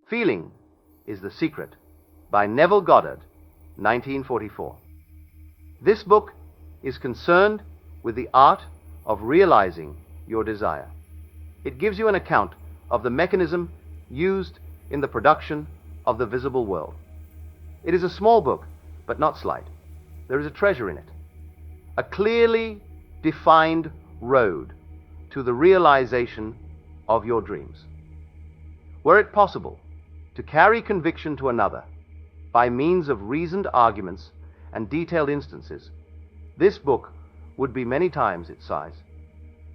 Feeling is the Secret by Neville Goddard, 1944. This book is concerned with the art of realizing your desire. It gives you an account of the mechanism used in the production of the visible world. It is a small book, but not slight. There is a treasure in it, a clearly defined road to the realization of your dreams. Were it possible to carry conviction to another by means of reasoned arguments and detailed instances, this book would be many times its size.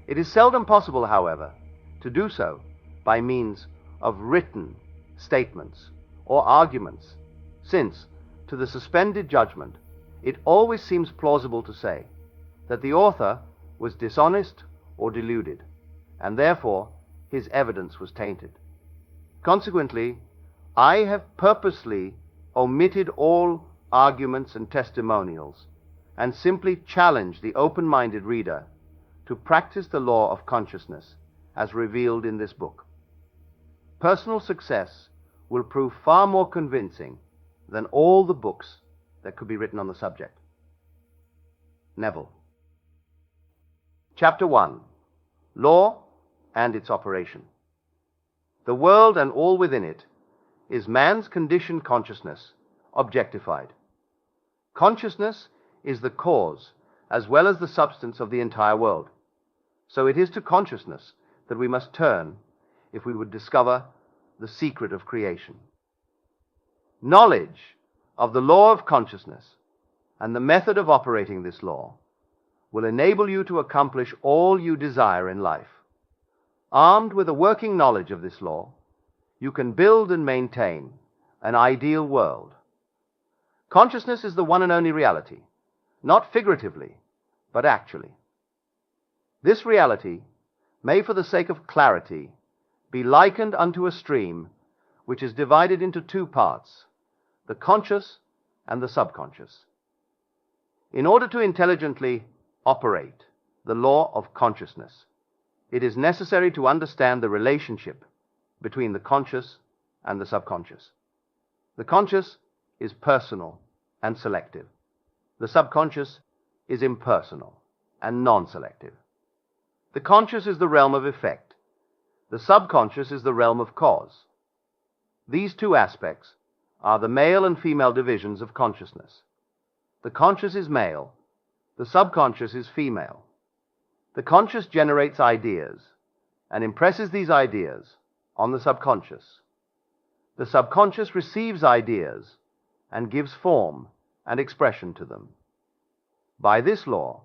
It is seldom possible, however, to do so by means of written statements or arguments, since, to the suspended judgment, it always seems plausible to say that the author was dishonest or deluded, and therefore his evidence was tainted. Consequently, I have purposely omitted all arguments and testimonials, and simply challenge the open-minded reader to practice the law of consciousness as revealed in this book. Personal success will prove far more convincing than all the books that could be written on the subject. Neville. Chapter 1. Law and its operation. The world and all within it is man's conditioned consciousness, objectified. Consciousness is the cause as well as the substance of the entire world. So it is to consciousness that we must turn if we would discover the secret of creation. Knowledge of the law of consciousness and the method of operating this law will enable you to accomplish all you desire in life. Armed with a working knowledge of this law, you can build and maintain an ideal world. Consciousness is the one and only reality, not figuratively, but actually. This reality may, for the sake of clarity, be likened unto a stream which is divided into two parts, the conscious and the subconscious. In order to intelligently operate the law of consciousness, it is necessary to understand the relationship between the conscious and the subconscious. The conscious is personal and selective. The subconscious is impersonal and non-selective. The conscious is the realm of effect. The subconscious is the realm of cause. These two aspects are the male and female divisions of consciousness. The conscious is male. The subconscious is female. The conscious generates ideas and impresses these ideas on the subconscious. The subconscious receives ideas and gives form and expression to them. By this law,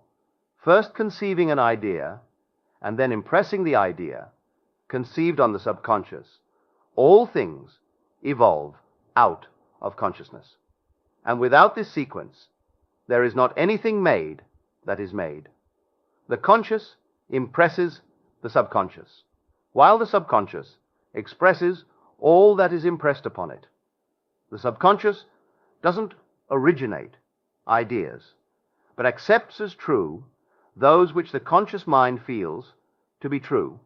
first conceiving an idea and then impressing the idea conceived on the subconscious, all things evolve out of consciousness. And without this sequence, there is not anything made that is made. The conscious impresses the subconscious, while the subconscious expresses all that is impressed upon it. The subconscious doesn't originate ideas, but accepts as true those which the conscious mind feels to be true,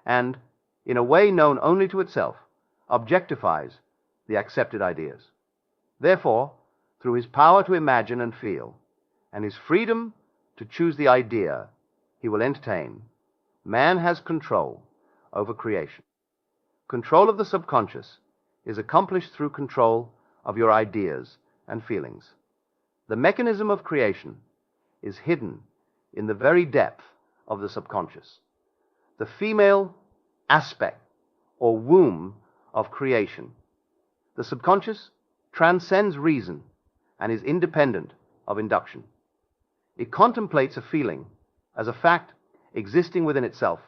and, in a way known only to itself, objectifies the accepted ideas. Therefore, through his power to imagine and feel, and his freedom to choose the idea he will entertain, man has control over creation. Control of the subconscious is accomplished through control of your ideas and feelings. The mechanism of creation is hidden in the very depth of the subconscious. The female aspect or womb of creation. The subconscious transcends reason and is independent of induction. It contemplates a feeling as a fact existing within itself,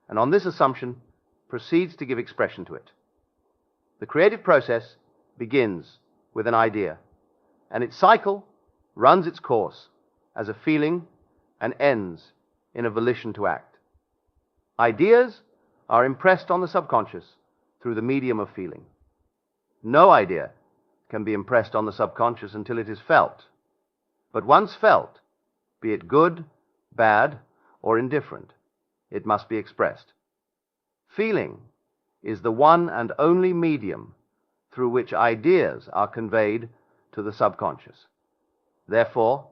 and on this assumption proceeds to give expression to it. The creative process begins with an idea, and its cycle runs its course as a feeling and ends in a volition to act. Ideas are impressed on the subconscious through the medium of feeling. No idea can be impressed on the subconscious until it is felt. But once felt, be it good, bad, or indifferent, it must be expressed. Feeling is the one and only medium through which ideas are conveyed to the subconscious. Therefore,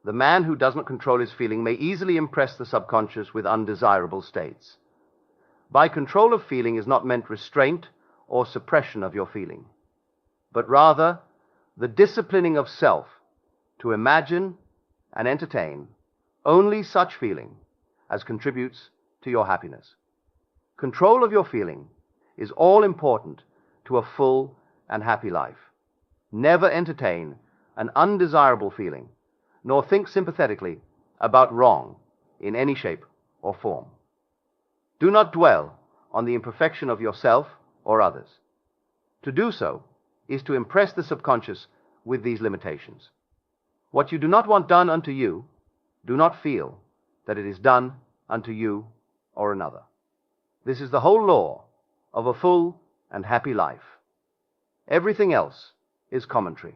the man who does not control his feeling may easily impress the subconscious with undesirable states. By control of feeling is not meant restraint or suppression of your feeling, but rather the disciplining of self to imagine and entertain only such feeling as contributes to your happiness. Control of your feeling is all important to a full and happy life. Never entertain an undesirable feeling, nor think sympathetically about wrong in any shape or form. Do not dwell on the imperfection of yourself or others. To do so is to impress the subconscious with these limitations. What you do not want done unto you, do not feel that it is done unto you or another. This is the whole law of a full and happy life. Everything else is commentary.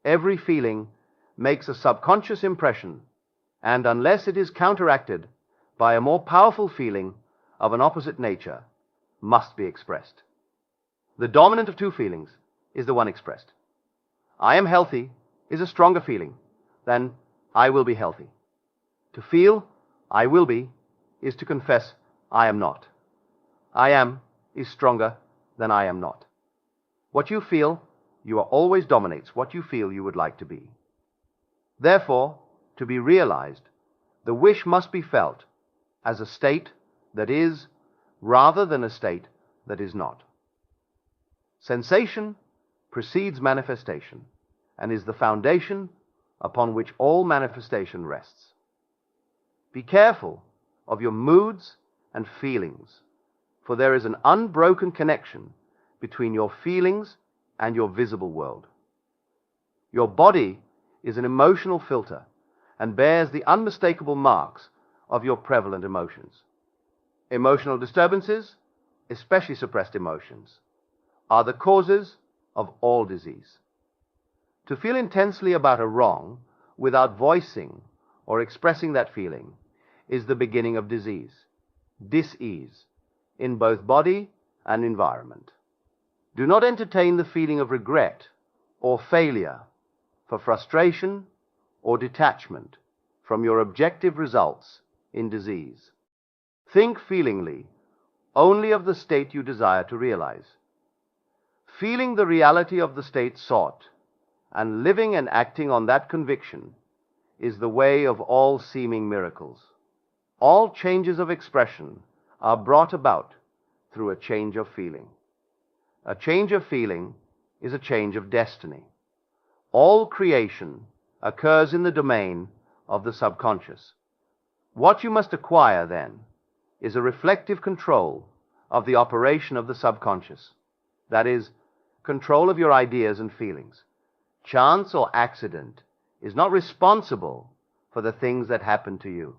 Every feeling makes a subconscious impression, and unless it is counteracted by a more powerful feeling of an opposite nature, must be expressed. The dominant of two feelings is the one expressed. I am healthy is a stronger feeling than I will be healthy. To feel I will be is to confess I am not. I am is stronger than I am not. What you feel, you are always dominates what you feel you would like to be. Therefore, to be realized, the wish must be felt as a state that is, rather than a state that is not. Sensation precedes manifestation and is the foundation upon which all manifestation rests. Be careful of your moods and feelings, for there is an unbroken connection between your feelings and your visible world. Your body is an emotional filter and bears the unmistakable marks of your prevalent emotions. Emotional disturbances, especially suppressed emotions, are the causes of all disease. To feel intensely about a wrong without voicing or expressing that feeling is the beginning of disease, dis-ease, in both body and environment. Do not entertain the feeling of regret or failure for frustration or detachment from your objective results in disease. Think feelingly only of the state you desire to realize. Feeling the reality of the state sought and living and acting on that conviction is the way of all seeming miracles. All changes of expression are brought about through a change of feeling. A change of feeling is a change of destiny. All creation occurs in the domain of the subconscious. What you must acquire, then, is a reflective control of the operation of the subconscious. That is, control of your ideas and feelings. Chance or accident is not responsible for the things that happen to you,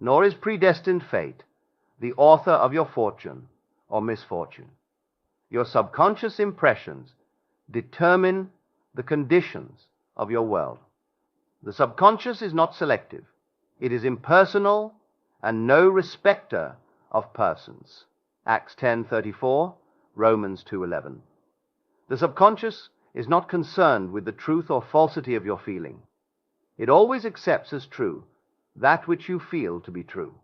nor is predestined fate the author of your fortune or misfortune. Your subconscious impressions determine the conditions of your world. The subconscious is not selective. It is impersonal and no respecter of persons. Acts 10:34, Romans 2:11. The subconscious is not concerned with the truth or falsity of your feeling. It always accepts as true that which you feel to be true.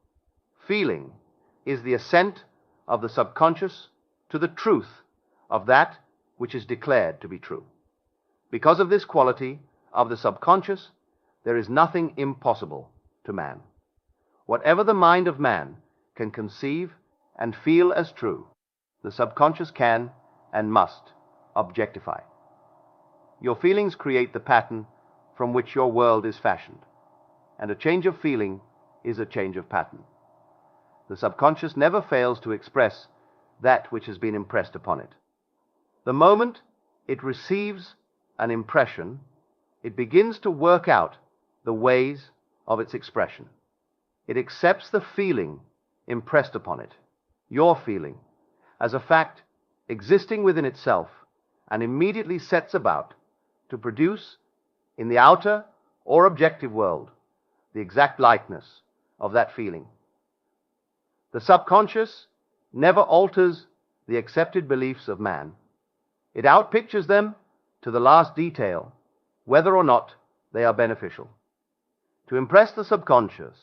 Feeling is the assent of the subconscious to the truth of that which is declared to be true. Because of this quality of the subconscious, there is nothing impossible to man. Whatever the mind of man can conceive and feel as true, the subconscious can and must objectify. Your feelings create the pattern from which your world is fashioned, and a change of feeling is a change of pattern. The subconscious never fails to express that which has been impressed upon it. The moment it receives an impression, it begins to work out the ways of its expression. It accepts the feeling impressed upon it, your feeling, as a fact existing within itself, and immediately sets about to produce in the outer or objective world the exact likeness of that feeling. The subconscious never alters the accepted beliefs of man. It outpictures them to the last detail, whether or not they are beneficial. To impress the subconscious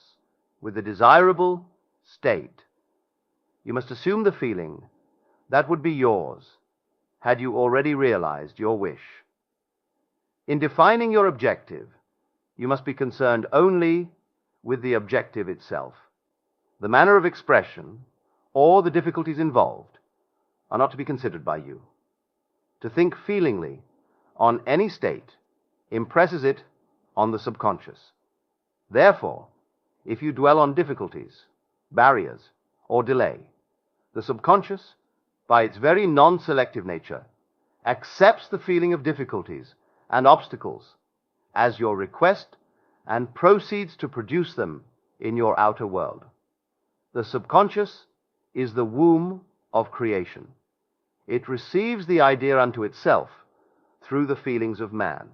with the desirable state, you must assume the feeling that would be yours had you already realized your wish. In defining your objective, you must be concerned only with the objective itself. The manner of expression or the difficulties involved are not to be considered by you. To think feelingly on any state impresses it on the subconscious. Therefore, if you dwell on difficulties, barriers, or delay, the subconscious, by its very non-selective nature, accepts the feeling of difficulties and obstacles as your request and proceeds to produce them in your outer world. The subconscious is the womb of creation. It receives the idea unto itself through the feelings of man.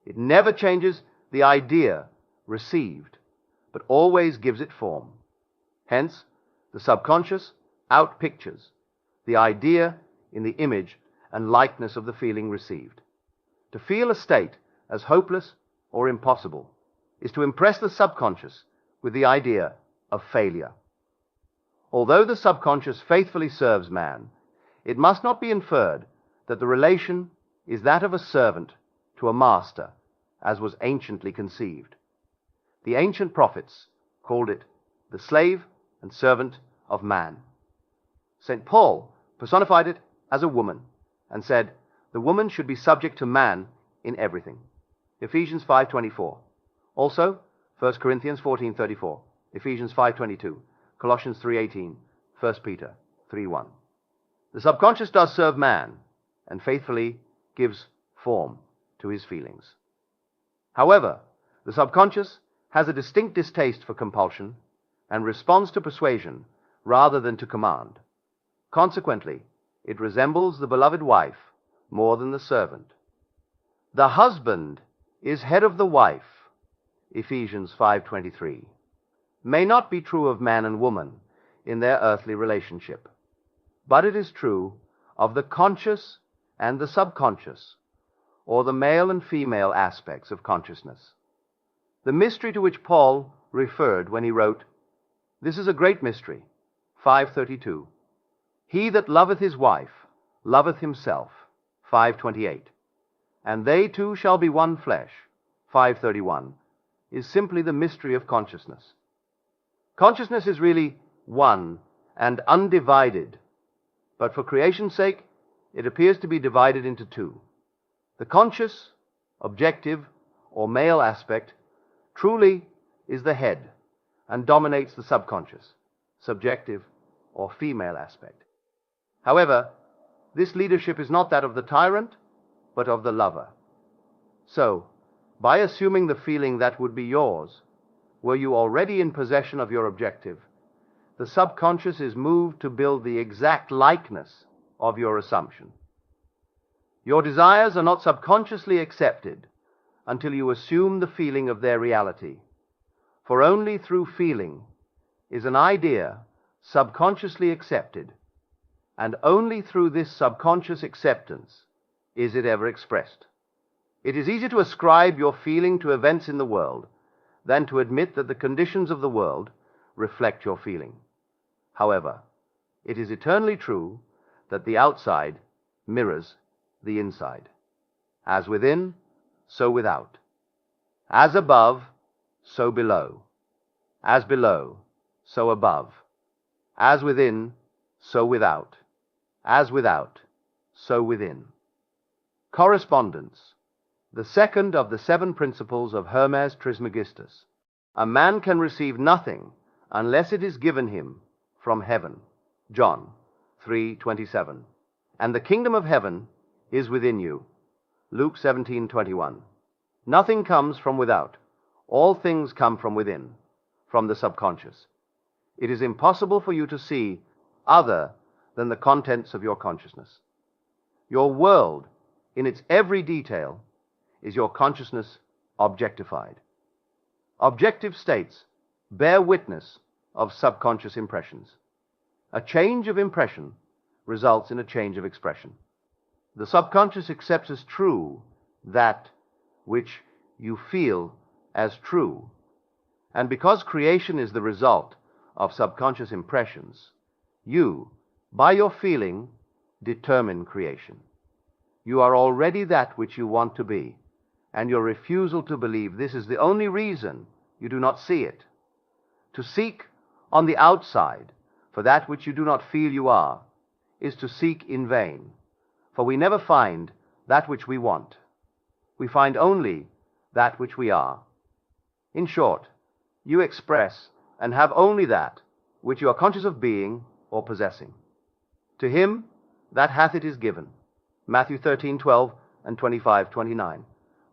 It never changes the idea received, but always gives it form. Hence, the subconscious outpictures the idea in the image and likeness of the feeling received. To feel a state as hopeless or impossible is to impress the subconscious with the idea of failure. Although the subconscious faithfully serves man, it must not be inferred that the relation is that of a servant to a master, as was anciently conceived. The ancient prophets called it the slave and servant of man. St. Paul personified it as a woman and said, the woman should be subject to man in everything. Ephesians 5:24. Also, 1 Corinthians 14:34, Ephesians 5:22, Colossians 3:18, 1 Peter 3:1. The subconscious does serve man and faithfully gives form to his feelings. However, the subconscious has a distinct distaste for compulsion and responds to persuasion rather than to command. Consequently, it resembles the beloved wife more than the servant. The husband is head of the wife, Ephesians 5:23, may not be true of man and woman in their earthly relationship, but it is true of the conscious and the subconscious, or the male and female aspects of consciousness. The mystery to which Paul referred when he wrote, "This is a great mystery," 5:32, "He that loveth his wife loveth himself," 5:28, "and they two shall be one flesh," 5:31, is simply the mystery of consciousness. Consciousness is really one and undivided, but for creation's sake, it appears to be divided into two. The conscious, objective, or male aspect truly is the head and dominates the subconscious, subjective, or female aspect. However, this leadership is not that of the tyrant, but of the lover. So, by assuming the feeling that would be yours, were you already in possession of your objective, the subconscious is moved to build the exact likeness of your assumption. Your desires are not subconsciously accepted until you assume the feeling of their reality, for only through feeling is an idea subconsciously accepted, and only through this subconscious acceptance is it ever expressed. It is easier to ascribe your feeling to events in the world than to admit that the conditions of the world reflect your feeling. However, it is eternally true that the outside mirrors the inside. As within, so without. As above, so below. As below, so above. As within, so without. As without, so within. Correspondence. The second of the 7 principles of Hermes Trismegistus. A man can receive nothing unless it is given him from heaven. John 3:27. And the kingdom of heaven is within you. Luke 17:21. Nothing comes from without. All things come from within, from the subconscious. It is impossible for you to see other than the contents of your consciousness. Your world, in its every detail, is your consciousness objectified. Objective states bear witness of subconscious impressions. A change of impression results in a change of expression. The subconscious accepts as true that which you feel as true. And because creation is the result of subconscious impressions, you, by your feeling, determine creation. You are already that which you want to be, and your refusal to believe this is the only reason you do not see it. To seek on the outside for that which you do not feel you are is to seek in vain, for we never find that which we want. We find only that which we are. In short, you express and have only that which you are conscious of being or possessing. To him that hath it is given. Matthew 13:12 and 25:29.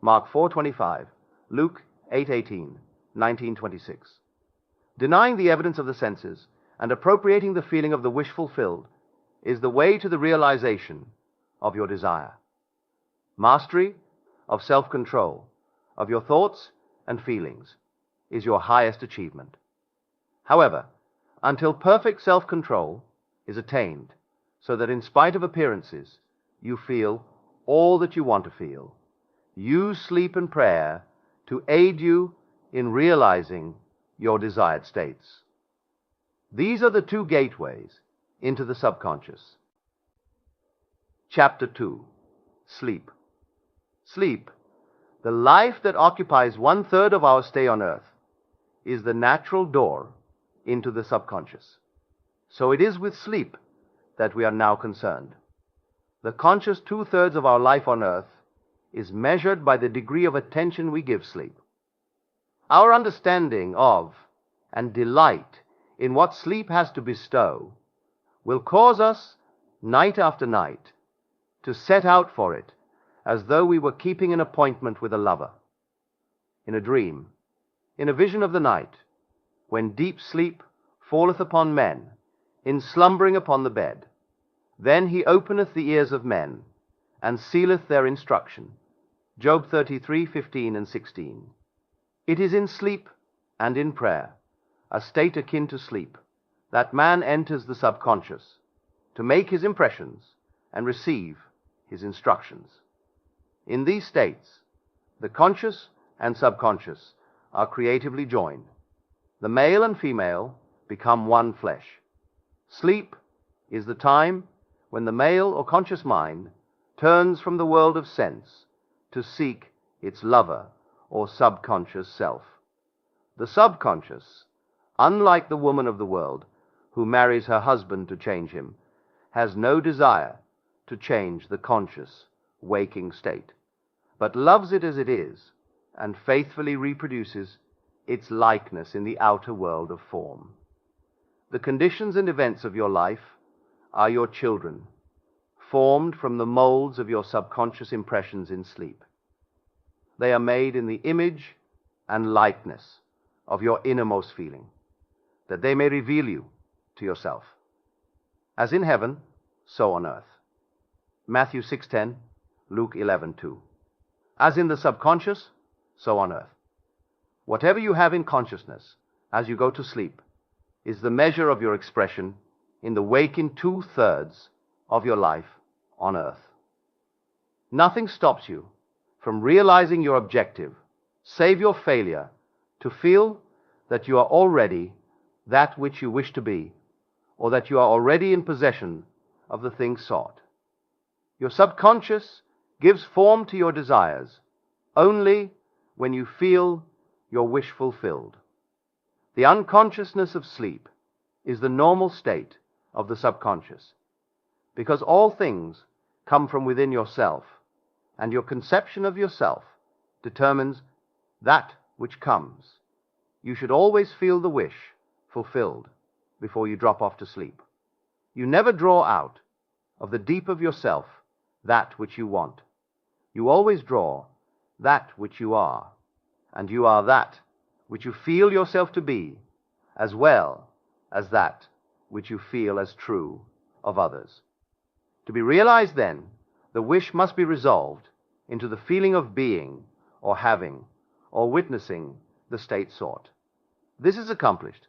Mark 4:25. Luke 8:18. 19:26. Denying the evidence of the senses and appropriating the feeling of the wish fulfilled is the way to the realization of your desire. Mastery of self-control of your thoughts and feelings is your highest achievement. However, until perfect self-control is attained, so that in spite of appearances you feel all that you want to feel, use sleep and prayer to aid you in realizing your desired states. These are the two gateways into the subconscious. Chapter 2. Sleep. Sleep, the life that occupies 1/3 of our stay on earth, is the natural door into the subconscious. So it is with sleep that we are now concerned. The conscious 2/3 of our life on earth is measured by the degree of attention we give sleep. Our understanding of and delight in what sleep has to bestow will cause us, night after night, to set out for it as though we were keeping an appointment with a lover. In a dream, in a vision of the night, when deep sleep falleth upon men, in slumbering upon the bed, then he openeth the ears of men, and sealeth their instruction. Job 33:15 and 16. It is in sleep and in prayer, a state akin to sleep, that man enters the subconscious to make his impressions and receive his instructions. In these states, the conscious and subconscious are creatively joined. The male and female become one flesh. Sleep is the time when the male or conscious mind turns from the world of sense to seek its lover or subconscious self. The subconscious, unlike the woman of the world who marries her husband to change him, has no desire to change the conscious, waking state, but loves it as it is and faithfully reproduces its likeness in the outer world of form. The conditions and events of your life are your children, formed from the molds of your subconscious impressions in sleep. They are made in the image and likeness of your innermost feeling, that they may reveal you to yourself. As in heaven, so on earth. Matthew 6:10, Luke 11:2. As in the subconscious, so on earth. Whatever you have in consciousness as you go to sleep is the measure of your expression in the waking 2/3 of your life on earth. Nothing stops you from realizing your objective, save your failure to feel that you are already that which you wish to be, or that you are already in possession of the things sought. Your subconscious gives form to your desires only when you feel your wish fulfilled. The unconsciousness of sleep is the normal state of the subconscious, because all things come from within yourself, and your conception of yourself determines that which comes. You should always feel the wish fulfilled before you drop off to sleep. You never draw out of the deep of yourself that which you want. You always draw that which you are, and you are that which you feel yourself to be, as well as that which you feel as true of others. To be realized, then, the wish must be resolved into the feeling of being, or having, or witnessing the state sought. This is accomplished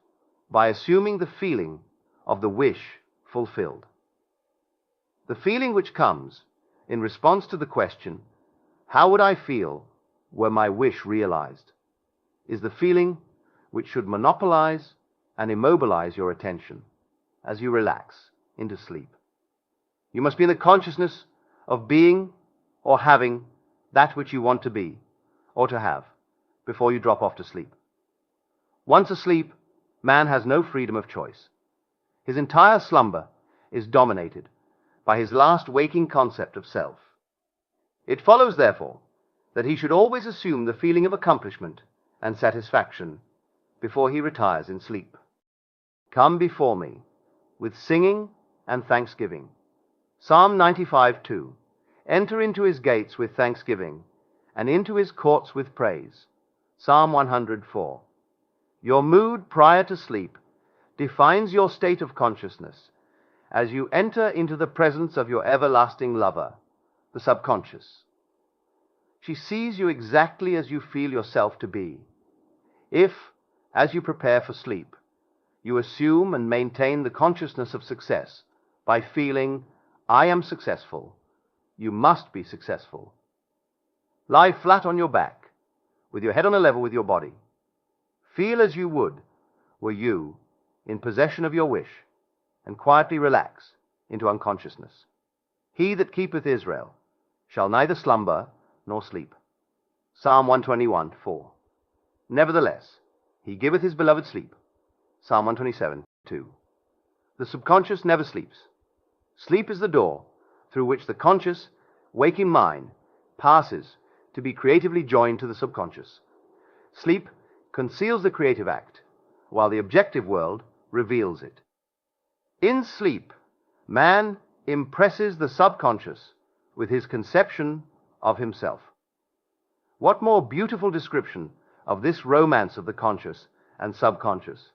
by assuming the feeling of the wish fulfilled. The feeling which comes in response to the question, how would I feel were my wish realized, is the feeling which should monopolize and immobilize your attention as you relax into sleep. You must be in the consciousness of being or having that which you want to be or to have before you drop off to sleep. Once asleep, man has no freedom of choice. His entire slumber is dominated by his last waking concept of self. It follows, therefore, that he should always assume the feeling of accomplishment and satisfaction before he retires in sleep. Come before me with singing and thanksgiving. Psalm 95:2. Enter into his gates with thanksgiving, and into his courts with praise. Psalm 104. Your mood prior to sleep defines your state of consciousness as you enter into the presence of your everlasting lover, the subconscious. She sees you exactly as you feel yourself to be. If, as you prepare for sleep, you assume and maintain the consciousness of success by feeling, I am successful, you must be successful. Lie flat on your back, with your head on a level with your body. Feel as you would were you in possession of your wish, and quietly relax into unconsciousness. He that keepeth Israel shall neither slumber nor sleep. Psalm 121:4. Nevertheless, he giveth his beloved sleep. Psalm 127:2. The subconscious never sleeps. Sleep is the door through which the conscious, waking mind passes to be creatively joined to the subconscious. Sleep conceals the creative act, while the objective world reveals it. In sleep, man impresses the subconscious with his conception of himself. What more beautiful description of this romance of the conscious and subconscious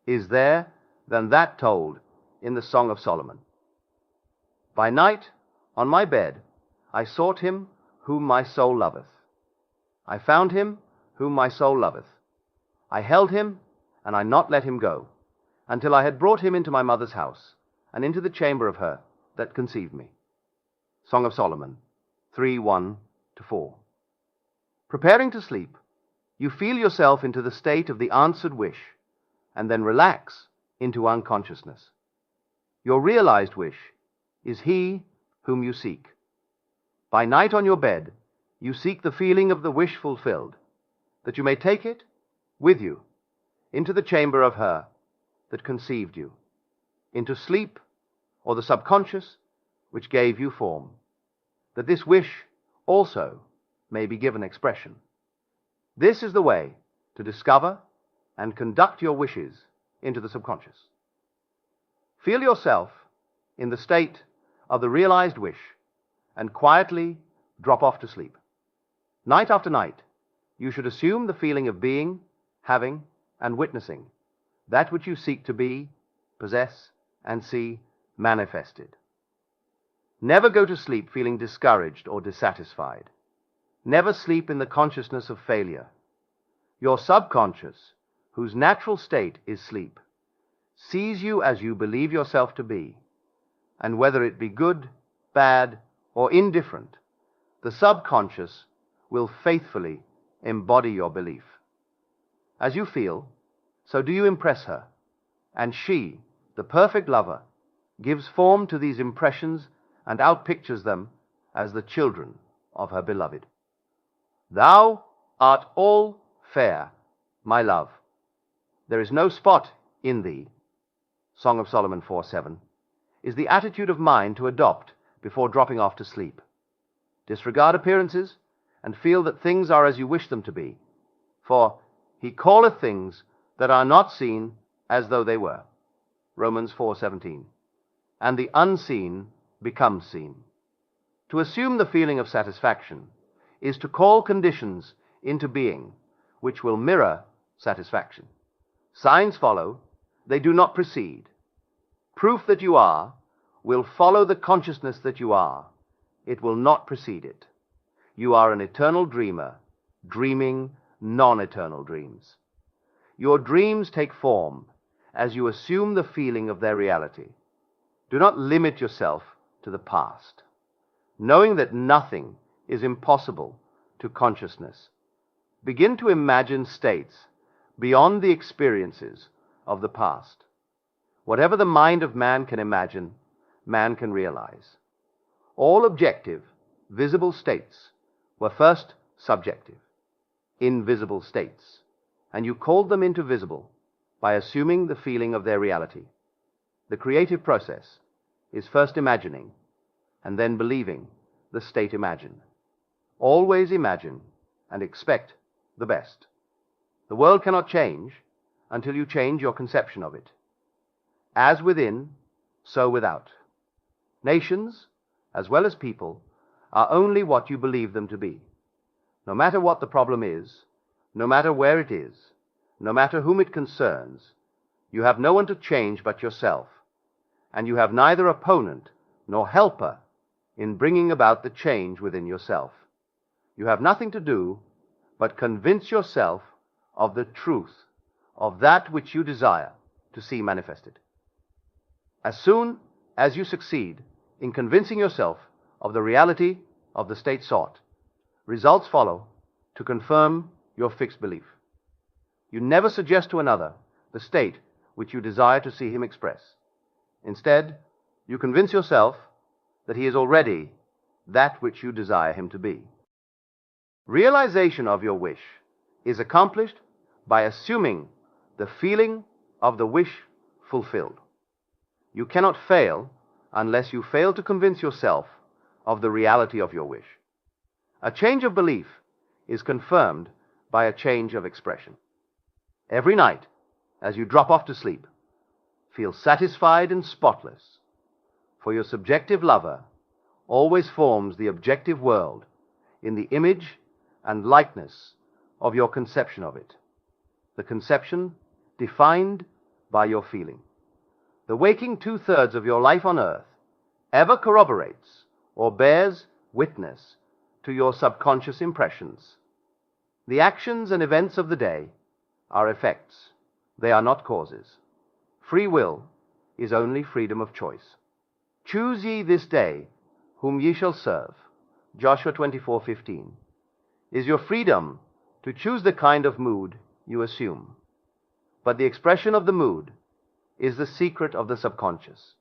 is there than that told in the Song of Solomon? By night, on my bed, I sought him whom my soul loveth. I found him whom my soul loveth. I held him, and I not let him go, until I had brought him into my mother's house, and into the chamber of her that conceived me. Song of Solomon 3:1-4. Preparing to sleep, you feel yourself into the state of the answered wish, and then relax into unconsciousness. Your realized wish is he whom you seek. By night on your bed, you seek the feeling of the wish fulfilled, that you may take it with you into the chamber of her that conceived you, into sleep or the subconscious which gave you form, that this wish also may be given expression. This is the way to discover and conduct your wishes into the subconscious. Feel yourself in the state of the realized wish and quietly drop off to sleep. Night after night, you should assume the feeling of being, having, and witnessing that which you seek to be, possess, and see manifested. Never go to sleep feeling discouraged or dissatisfied. Never sleep in the consciousness of failure. Your subconscious, whose natural state is sleep, sees you as you believe yourself to be, and whether it be good, bad, or indifferent, the subconscious will faithfully embody your belief. As you feel, so do you impress her, and she, the perfect lover, gives form to these impressions and outpictures them as the children of her beloved. Thou art all fair, my love. There is no spot in thee, Song of Solomon 4:7, is the attitude of mind to adopt before dropping off to sleep. Disregard appearances and feel that things are as you wish them to be, for he calleth things that are not seen as though they were, Romans 4:17, and the unseen becomes seen. To assume the feeling of satisfaction is to call conditions into being which will mirror satisfaction. Signs follow, they do not precede. Proof that you are will follow the consciousness that you are. It will not precede it. You are an eternal dreamer, dreaming non-eternal dreams. Your dreams take form as you assume the feeling of their reality. Do not limit yourself to the past. knowing that nothing is impossible to consciousness, begin to imagine states beyond the experiences of the past. Whatever the mind of man can imagine, man can realize. All objective, visible states were first subjective, invisible states, and you called them into visible by assuming the feeling of their reality. The creative process is first imagining and then believing the state imagined. Always imagine and expect the best. The world cannot change until you change your conception of it. As within, so without. Nations, as well as people, are only what you believe them to be. No matter what the problem is, no matter where it is, no matter whom it concerns, you have no one to change but yourself, and you have neither opponent nor helper in bringing about the change within yourself. You have nothing to do but convince yourself of the truth of that which you desire to see manifested. As soon as you succeed in convincing yourself of the reality of the state sought, results follow to confirm your fixed belief. You never suggest to another the state which you desire to see him express. Instead, you convince yourself that he is already that which you desire him to be. Realization of your wish is accomplished by assuming the feeling of the wish fulfilled. You cannot fail unless you fail to convince yourself of the reality of your wish. A change of belief is confirmed by a change of expression. Every night, as you drop off to sleep, feel satisfied and spotless, for your subjective lover always forms the objective world in the image and likeness of your conception of it, the conception defined by your feeling. The waking two-thirds of your life on earth ever corroborates or bears witness to your subconscious impressions. The actions and events of the day are effects. They are not causes. Free will is only freedom of choice. Choose ye this day whom ye shall serve. Joshua 24:15. Is your freedom to choose the kind of mood you assume. But the expression of the mood is the secret of the subconscious.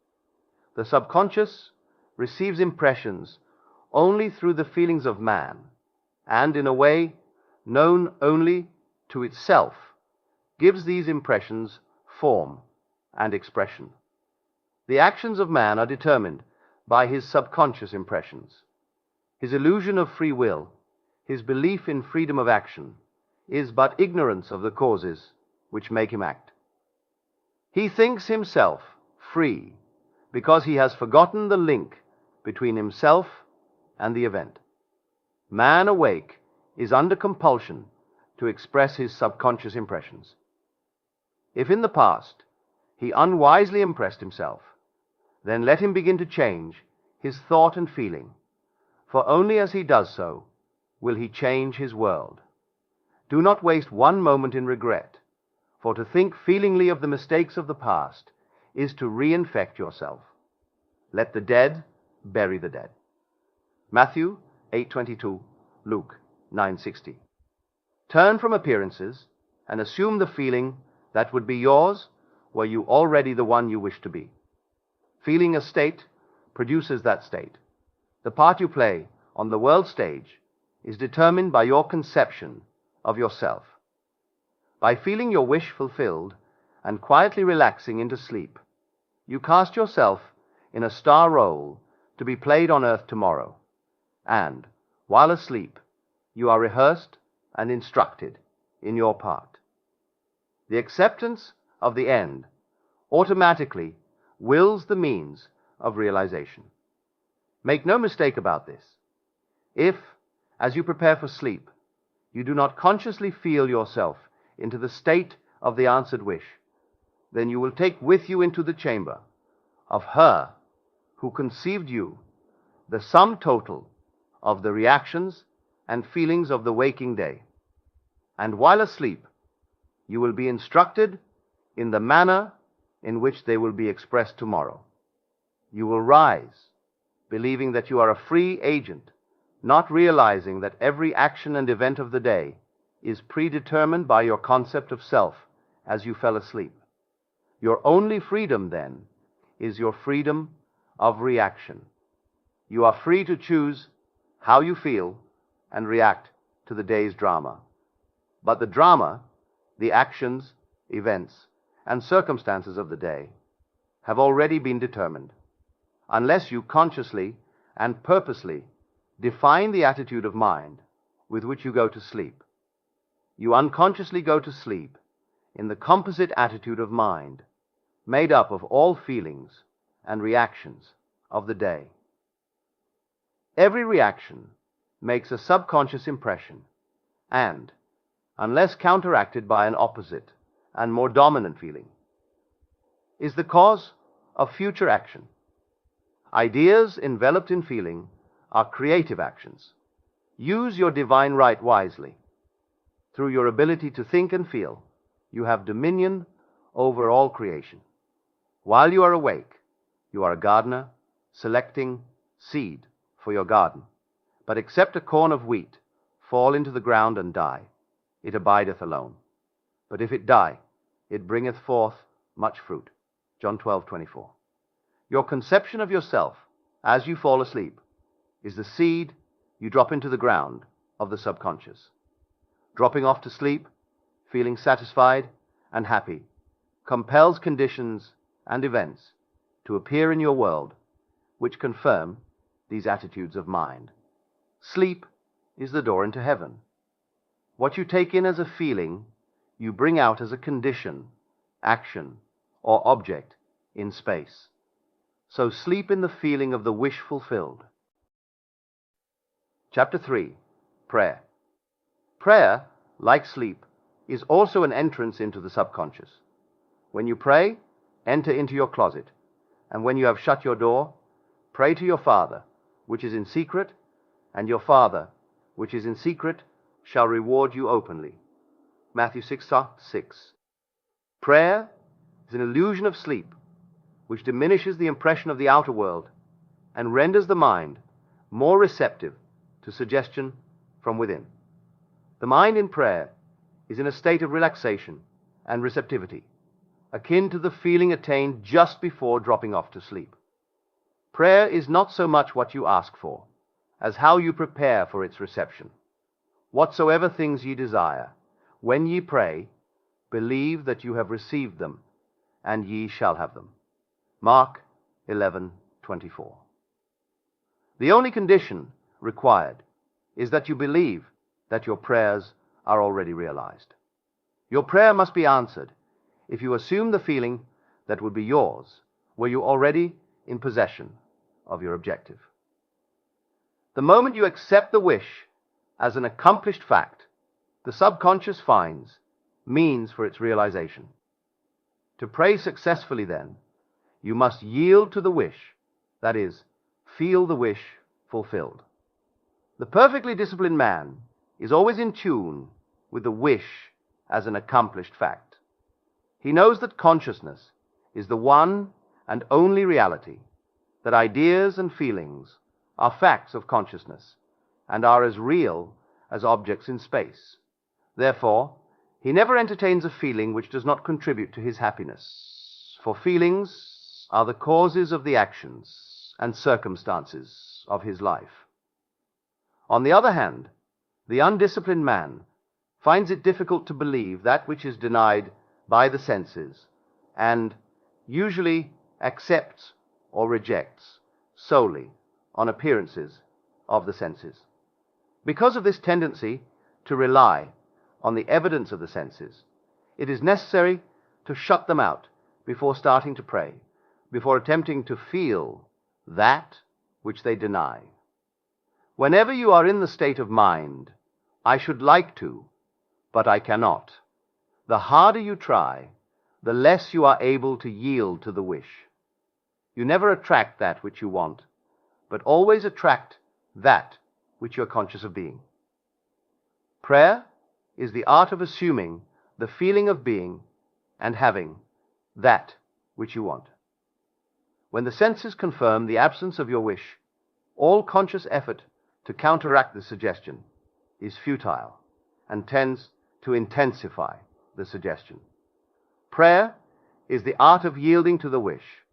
The subconscious receives impressions only through the feelings of man, and in a way known only to itself, gives these impressions form and expression. The actions of man are determined by his subconscious impressions. His illusion of free will, his belief in freedom of action, is but ignorance of the causes which make him act. He thinks himself free because he has forgotten the link between himself and the event. Man awake is under compulsion to express his subconscious impressions. If in the past he unwisely impressed himself, then let him begin to change his thought and feeling, for only as he does so will he change his world. Do not waste one moment in regret, for to think feelingly of the mistakes of the past is to reinfect yourself. Let the dead bury the dead. Matthew 8:22, Luke 9:60. Turn from appearances and assume the feeling that would be yours were you already the one you wish to be. Feeling a state produces that state. The part you play on the world stage is determined by your conception of yourself. By feeling your wish fulfilled and quietly relaxing into sleep, you cast yourself in a star role to be played on earth tomorrow, and, while asleep, you are rehearsed and instructed in your part. The acceptance of the end automatically wills the means of realization. Make no mistake about this. If, as you prepare for sleep, you do not consciously feel yourself into the state of the answered wish, then you will take with you into the chamber of her who conceived you the sum total of the reactions and feelings of the waking day. And while asleep, you will be instructed in the manner in which they will be expressed tomorrow. You will rise believing that you are a free agent, not realizing that every action and event of the day is predetermined by your concept of self as you fell asleep. Your only freedom, then, is your freedom of reaction. You are free to choose how you feel and react to the day's drama. But the drama, the actions, events, and circumstances of the day have already been determined, unless you consciously and purposely define the attitude of mind with which you go to sleep. You unconsciously go to sleep in the composite attitude of mind, made up of all feelings and reactions of the day. Every reaction makes a subconscious impression and, unless counteracted by an opposite and more dominant feeling, is the cause of future action. Ideas enveloped in feeling are creative actions. Use your divine right wisely. Through your ability to think and feel, you have dominion over all creation. While you are awake, you are a gardener selecting seed for your garden. But except a corn of wheat fall into the ground and die, it abideth alone. But if it die, it bringeth forth much fruit. John 12:24. Your conception of yourself as you fall asleep is the seed you drop into the ground of the subconscious. Dropping off to sleep, feeling satisfied and happy, compels conditions and events to appear in your world which confirm these attitudes of mind. Sleep is the door into heaven. What you take in as a feeling, you bring out as a condition, action, or object in space. So sleep in the feeling of the wish fulfilled. Chapter 3. Prayer. Prayer, like sleep, is also an entrance into the subconscious. When you pray, enter into your closet, and when you have shut your door, pray to your Father, which is in secret, and your Father, which is in secret, shall reward you openly. Matthew 6:6. Prayer is an illusion of sleep, which diminishes the impression of the outer world and renders the mind more receptive to suggestion from within. The mind in prayer is in a state of relaxation and receptivity, akin to the feeling attained just before dropping off to sleep. Prayer is not so much what you ask for, as how you prepare for its reception. Whatsoever things ye desire, when ye pray, believe that you have received them, and ye shall have them. Mark 11:24. The only condition required is that you believe that your prayers are already realized. Your prayer must be answered if you assume the feeling that would be yours were you already in possession of your objective. The moment you accept the wish as an accomplished fact, the subconscious finds means for its realization. To pray successfully, then, you must yield to the wish, that is, feel the wish fulfilled. The perfectly disciplined man is always in tune with the wish as an accomplished fact. He knows that consciousness is the one and only reality, that ideas and feelings are facts of consciousness and are as real as objects in space. Therefore, he never entertains a feeling which does not contribute to his happiness, for feelings are the causes of the actions and circumstances of his life. On the other hand, the undisciplined man finds it difficult to believe that which is denied by the senses, and usually accepts or rejects solely on appearances of the senses. Because of this tendency to rely on the evidence of the senses, it is necessary to shut them out before starting to pray, before attempting to feel that which they deny. Whenever you are in the state of mind, I should like to, but I cannot, the harder you try, the less you are able to yield to the wish. You never attract that which you want, but always attract that which you are conscious of being. Prayer is the art of assuming the feeling of being and having that which you want. When the senses confirm the absence of your wish, All conscious effort to counteract the suggestion is futile and tends to intensify the suggestion. Prayer is the art of yielding to the wish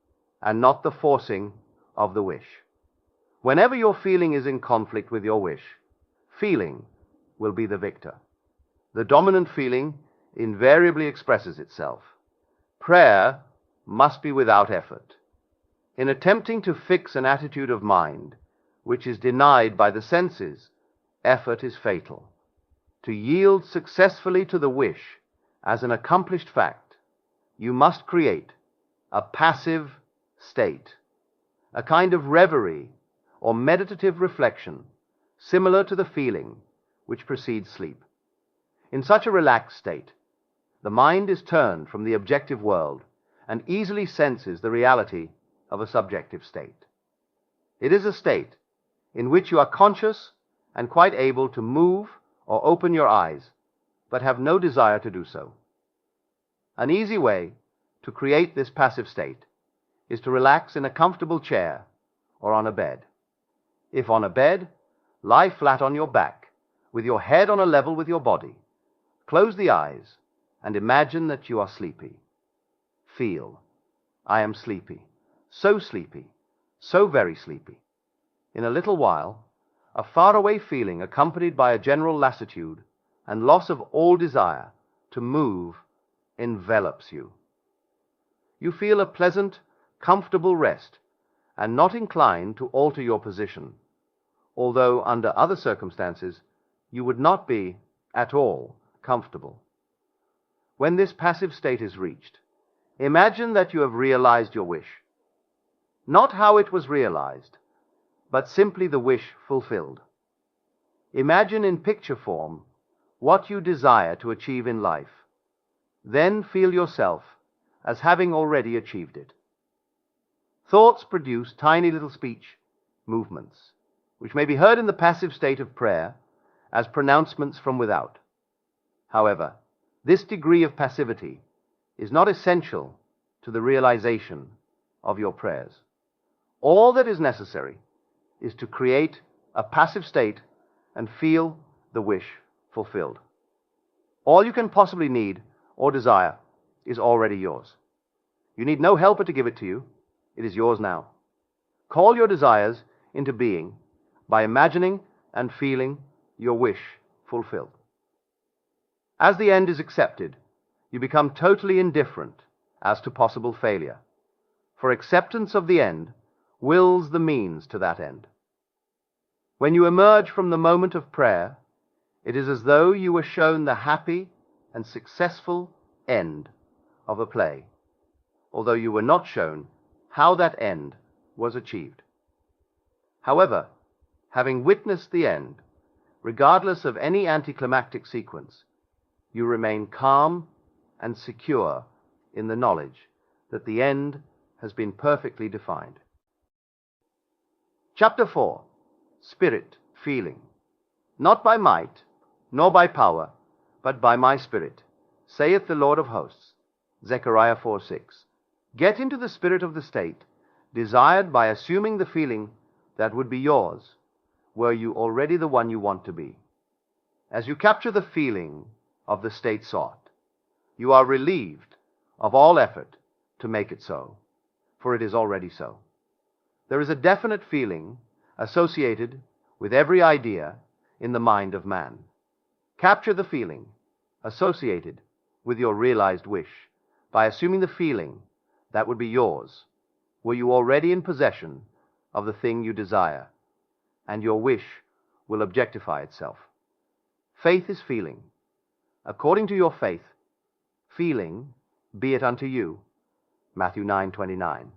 and not the forcing of the wish. Whenever your feeling is in conflict with your wish, feeling will be the victor. The dominant feeling invariably expresses itself. Prayer must be without effort. In attempting to fix an attitude of mind which is denied by the senses, effort is fatal. To yield successfully to the wish as an accomplished fact, you must create a passive state, a kind of reverie or meditative reflection similar to the feeling which precedes sleep. In such a relaxed state, the mind is turned from the objective world and easily senses the reality of a subjective state. It is a state in which you are conscious and quite able to move or open your eyes, but have no desire to do so. An easy way to create this passive state is to relax in a comfortable chair or on a bed. If on a bed, lie flat on your back, with your head on a level with your body. Close the eyes and imagine that you are sleepy. Feel, I am sleepy, so very sleepy. In a little while, a faraway feeling accompanied by a general lassitude and loss of all desire to move envelops you. You feel a pleasant, comfortable rest and not inclined to alter your position, although under other circumstances you would not be at all comfortable. When this passive state is reached, imagine that you have realized your wish. Not how it was realized, but simply the wish fulfilled. Imagine in picture form what you desire to achieve in life. Then feel yourself as having already achieved it. Thoughts produce tiny little speech movements, which may be heard in the passive state of prayer as pronouncements from without. However, this degree of passivity is not essential to the realization of your prayers. All that is necessary is to create a passive state and feel the wish fulfilled. All you can possibly need or desire is already yours. You need no helper to give it to you. It is yours now. Call your desires into being by imagining and feeling your wish fulfilled. As the end is accepted, you become totally indifferent as to possible failure, for acceptance of the end wills the means to that end. When you emerge from the moment of prayer, it is as though you were shown the happy and successful end of a play, although you were not shown how that end was achieved. However, having witnessed the end, regardless of any anticlimactic sequence, you remain calm and secure in the knowledge that the end has been perfectly defined. Chapter 4. Spirit, feeling. Not by might, nor by power, but by my Spirit, saith the Lord of hosts. Zechariah 4:6. Get into the spirit of the state desired by assuming the feeling that would be yours, were you already the one you want to be. As you capture the feeling of the state sought, you are relieved of all effort to make it so, for it is already so. There is a definite feeling associated with every idea in the mind of man. Capture the feeling associated with your realized wish by assuming the feeling that would be yours, were you already in possession of the thing you desire, and your wish will objectify itself. Faith is feeling. According to your faith, feeling, be it unto you. Matthew 9:29.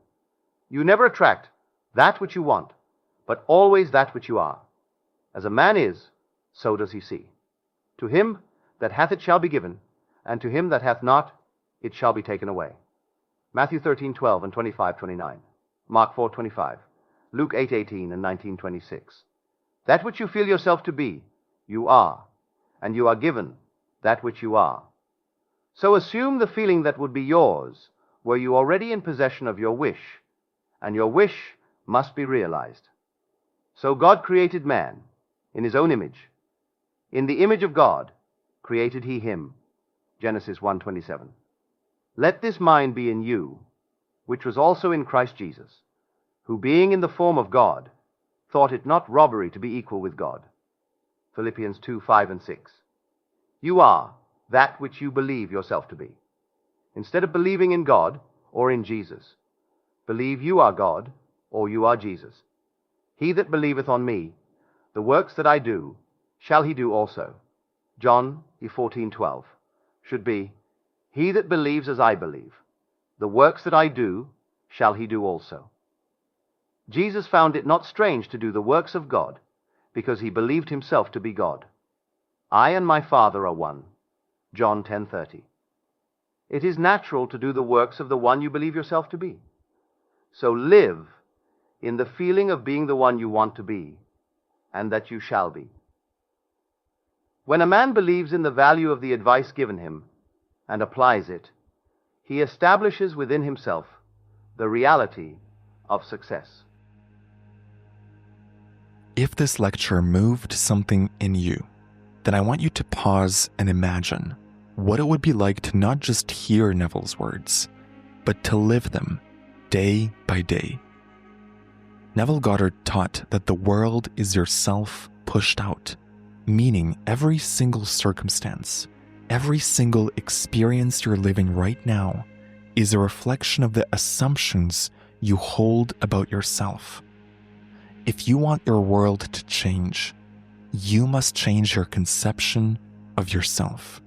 You never attract that which you want, but always that which you are. As a man is, so does he see. To him that hath it shall be given, and to him that hath not, it shall be taken away. Matthew 13:12 and 25:29. Mark 4:25. Luke 8:18 and 19:26. That which you feel yourself to be, you are, and you are given that which you are. So assume the feeling that would be yours were you already in possession of your wish, and your wish must be realized. So God created man in his own image. In the image of God created he him. Genesis 1:27. Let this mind be in you, which was also in Christ Jesus, who being in the form of God, thought it not robbery to be equal with God. Philippians 2:5 and 6. You are that which you believe yourself to be. Instead of believing in God or in Jesus, believe you are God or you are Jesus. He that believeth on me, the works that I do, shall he do also. John 14:12 should be, he that believes as I believe, the works that I do, shall he do also. Jesus found it not strange to do the works of God, because he believed himself to be God. I and my Father are one. John 10:30. It is natural to do the works of the one you believe yourself to be. So live in the feeling of being the one you want to be, and that you shall be. When a man believes in the value of the advice given him and applies it, he establishes within himself the reality of success. If this lecture moved something in you, then I want you to pause and imagine what it would be like to not just hear Neville's words, but to live them day by day. Neville Goddard taught that the world is yourself pushed out, meaning every single circumstance, every single experience you're living right now is a reflection of the assumptions you hold about yourself. If you want your world to change, you must change your conception of yourself.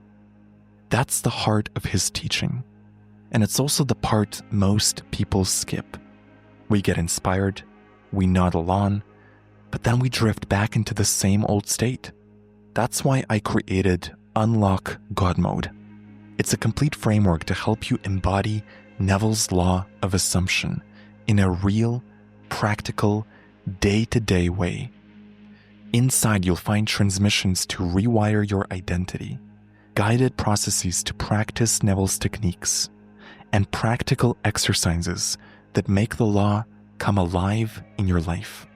That's the heart of his teaching, and it's also the part most people skip. We get inspired, we nod along, but then we drift back into the same old state. That's why I created Unlock God Mode. It's a complete framework to help you embody Neville's law of assumption in a real, practical, day-to-day way. Inside, you'll find transmissions to rewire your identity, guided processes to practice Neville's techniques, and practical exercises that make the law come alive in your life.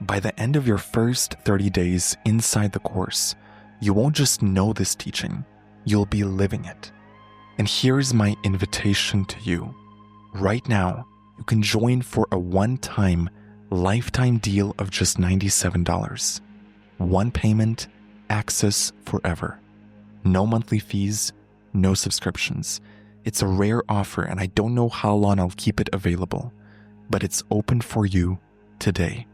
By the end of your first 30 days inside the course, you won't just know this teaching, you'll be living it. And here's my invitation to you. Right now, you can join for a one-time, lifetime deal of just $97. One payment, access forever. No monthly fees, no subscriptions. It's a rare offer and I don't know how long I'll keep it available, but it's open for you today.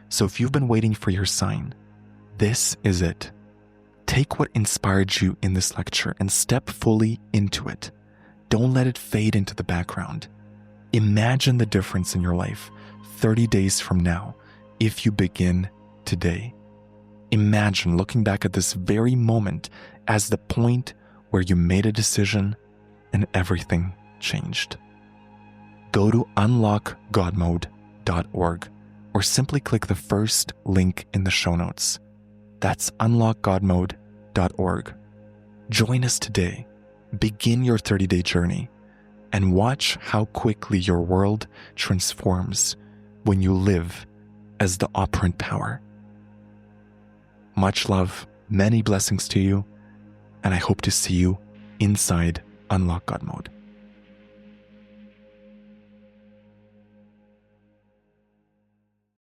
So if you've been waiting for your sign, this is it. Take what inspired you in this lecture and step fully into it. Don't let it fade into the background. Imagine the difference in your life 30 days from now if you begin today. Imagine looking back at this very moment as the point where you made a decision and everything changed. Go to unlockgodmode.org or simply click the first link in the show notes. That's unlockgodmode.org. Join us today, begin your 30-day journey, and watch how quickly your world transforms when you live as the operant power. Much love, many blessings to you, and I hope to see you inside Unlock God Mode.